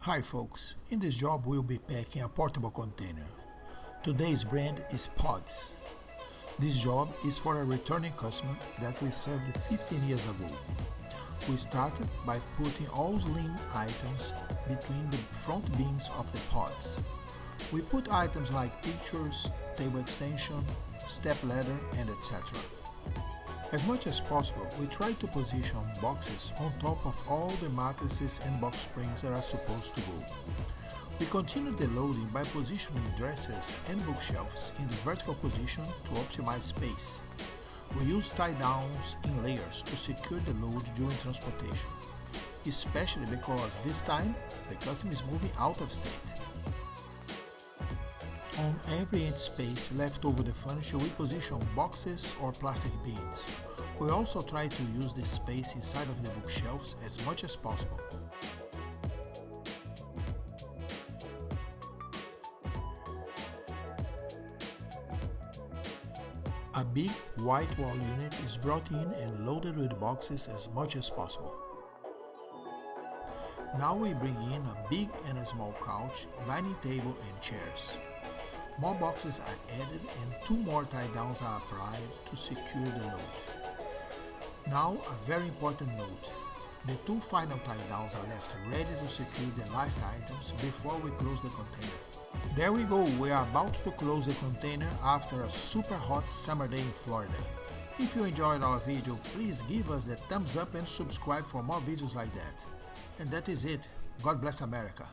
Hi folks, in this job we'll be packing a portable container. Today's brand is Pods. This job is for a returning customer that we served 15 years ago. We started by putting all slim items between the front beams of the pods. We put items like pictures, table extension, step ladder, and etc. As much as possible, we try to position boxes on top of all the mattresses and box springs that are supposed to go. We continue the loading by positioning dressers and bookshelves in the vertical position to optimize space. We use tie-downs in layers to secure the load during transportation, especially because this time the customer is moving out of state. On every inch space left over the furniture, we position boxes or plastic bins. We also try to use the space inside of the bookshelves as much as possible. A big white wall unit is brought in and loaded with boxes as much as possible. Now we bring in a big and a small couch, dining table and chairs. More boxes are added and 2 more tie-downs are applied to secure the load. Now a very important note. The 2 final tie-downs are left ready to secure the last items before we close the container. There we go, we are about to close the container after a super hot summer day in Florida. If you enjoyed our video, please give us the thumbs up and subscribe for more videos like that. And that is it. God bless America.